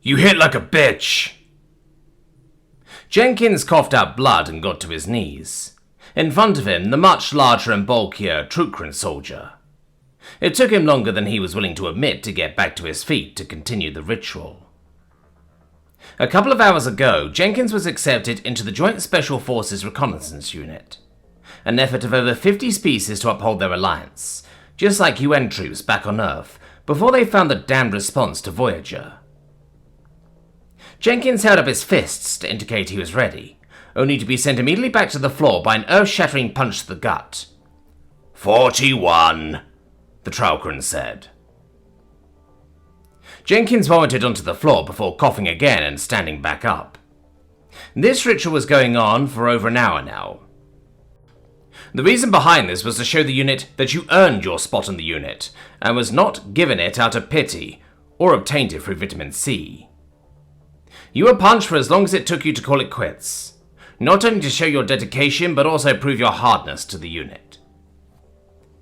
You hit like a bitch. Jenkins coughed out blood and got to his knees. In front of him, the much larger and bulkier Trukran soldier. It took him longer than he was willing to admit to get back to his feet to continue the ritual. A couple of hours ago, Jenkins was accepted into the Joint Special Forces Reconnaissance Unit, an effort of over 50 species to uphold their alliance, just like UN troops back on Earth, before they found the damned response to Voyager. Jenkins held up his fists to indicate he was ready, only to be sent immediately back to the floor by an earth-shattering punch to the gut. 41, the Trukran said. Jenkins vomited onto the floor before coughing again and standing back up. This ritual was going on for over an hour now. The reason behind this was to show the unit that you earned your spot in the unit, and was not given it out of pity, or obtained it through vitamin C. You were punched for as long as it took you to call it quits, not only to show your dedication, but also prove your hardness to the unit.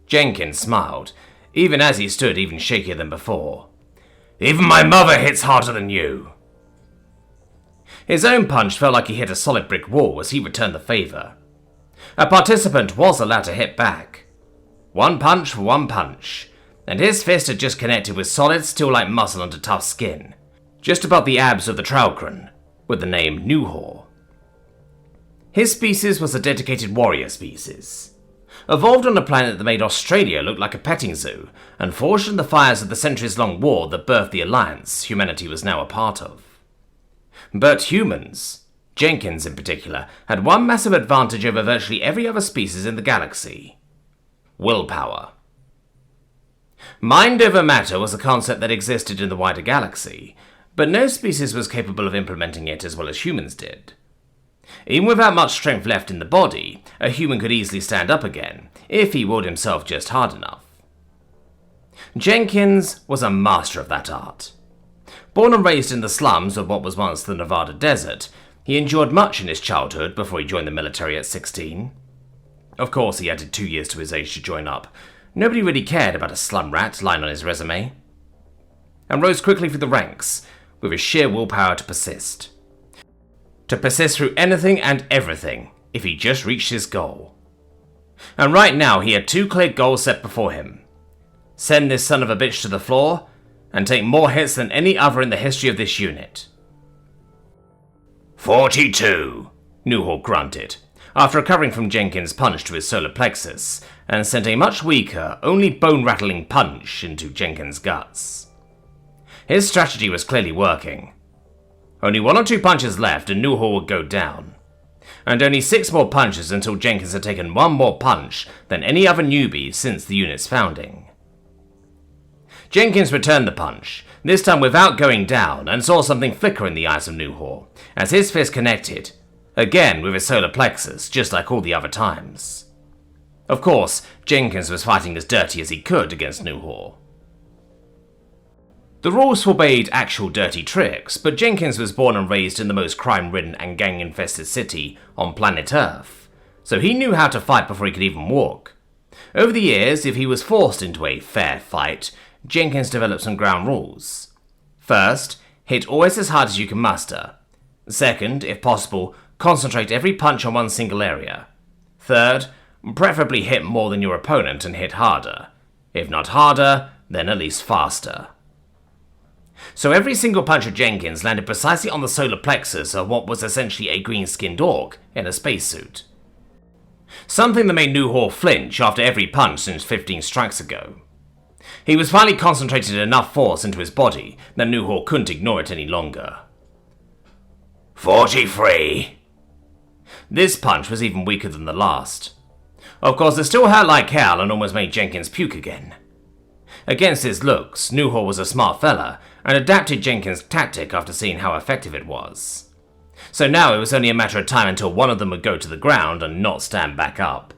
Jenkins smiled, even as he stood even shakier than before. Even my mother hits harder than you. His own punch felt like he hit a solid brick wall as he returned the favor. A participant was allowed to hit back. One punch for one punch, and his fist had just connected with solid steel-like muscle under tough skin, just above the abs of the Trukran, with the name Nuhor. His species was a dedicated warrior species. Evolved on a planet that made Australia look like a petting zoo, and forged in the fires of the centuries-long war that birthed the alliance humanity was now a part of. But humans, Jenkins in particular, had one massive advantage over virtually every other species in the galaxy: willpower. Mind over matter was a concept that existed in the wider galaxy, but no species was capable of implementing it as well as humans did. Even without much strength left in the body, a human could easily stand up again, if he willed himself just hard enough. Jenkins was a master of that art. Born and raised in the slums of what was once the Nevada desert, he endured much in his childhood before he joined the military at 16. Of course, he added 2 years to his age to join up. Nobody really cared about a slum rat lying on his resume. And rose quickly through the ranks, with his sheer willpower to persist. To persist through anything and everything, if he just reached his goal. And right now he had 2 clear goals set before him. Send this son of a bitch to the floor, and take more hits than any other in the history of this unit. 42, Nuhor grunted, after recovering from Jenkins' punch to his solar plexus, and sent a much weaker, only bone-rattling punch into Jenkins' guts. His strategy was clearly working. Only 1 or 2 punches left and Nuhor would go down. And only 6 more punches until Jenkins had taken 1 more punch than any other newbie since the unit's founding. Jenkins returned the punch, this time without going down, and saw something flicker in the eyes of Nuhor, as his fist connected, again with his solar plexus, just like all the other times. Of course, Jenkins was fighting as dirty as he could against Nuhor. The rules forbade actual dirty tricks, but Jenkins was born and raised in the most crime-ridden and gang-infested city on planet Earth, so he knew how to fight before he could even walk. Over the years, if he was forced into a fair fight, Jenkins developed some ground rules. First, hit always as hard as you can muster. Second, if possible, concentrate every punch on one single area. Third, preferably hit more than your opponent and hit harder. If not harder, then at least faster. So every single punch of Jenkins landed precisely on the solar plexus of what was essentially a green-skinned orc in a spacesuit. Something that made Nuhor flinch after every punch since 15 strikes ago. He was finally concentrated enough force into his body that Nuhor couldn't ignore it any longer. 43. This punch was even weaker than the last. Of course, it still hurt like hell and almost made Jenkins puke again. Against his looks, Nuhor was a smart fella, and adapted Jenkins' tactic after seeing how effective it was. So now it was only a matter of time until one of them would go to the ground and not stand back up.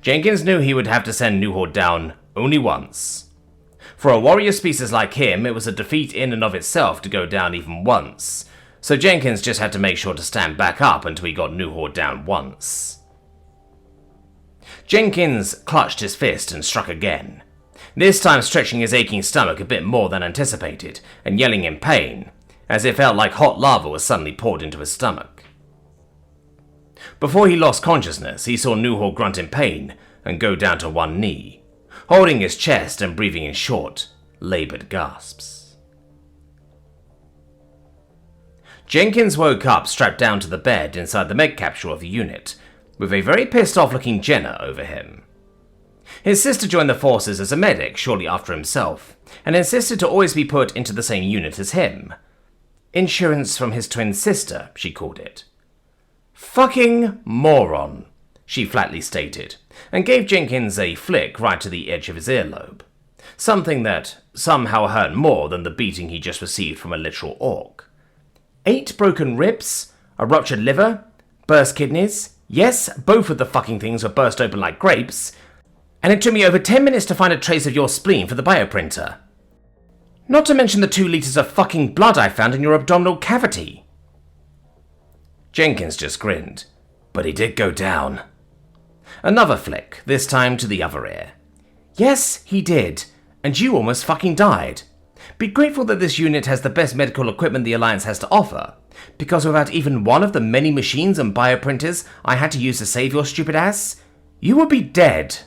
Jenkins knew he would have to send Nuhor down only once. For a warrior species like him, it was a defeat in and of itself to go down even once, so Jenkins just had to make sure to stand back up until he got Nuhor down once. Jenkins clutched his fist and struck again. this time stretching his aching stomach a bit more than anticipated, and yelling in pain, as it felt like hot lava was suddenly poured into his stomach. Before he lost consciousness, he saw Nuhor grunt in pain and go down to one knee, holding his chest and breathing in short, laboured gasps. Jenkins woke up strapped down to the bed inside the med capsule of the unit, with a very pissed off looking Jenna over him. His sister joined the forces as a medic shortly after himself, and insisted to always be put into the same unit as him. Insurance from his twin sister, she called it. Fucking moron, she flatly stated, and gave Jenkins a flick right to the edge of his earlobe. Something that somehow hurt more than the beating he just received from a literal orc. 8 broken ribs, a ruptured liver, burst kidneys. Yes, both of the fucking things were burst open like grapes. And it took me over 10 minutes to find a trace of your spleen for the bioprinter. Not to mention the 2 liters of fucking blood I found in your abdominal cavity. Jenkins just grinned, but he did go down. Another flick, this time to the other ear. Yes, he did, and you almost fucking died. Be grateful that this unit has the best medical equipment the Alliance has to offer, because without even one of the many machines and bioprinters I had to use to save your stupid ass, you would be dead.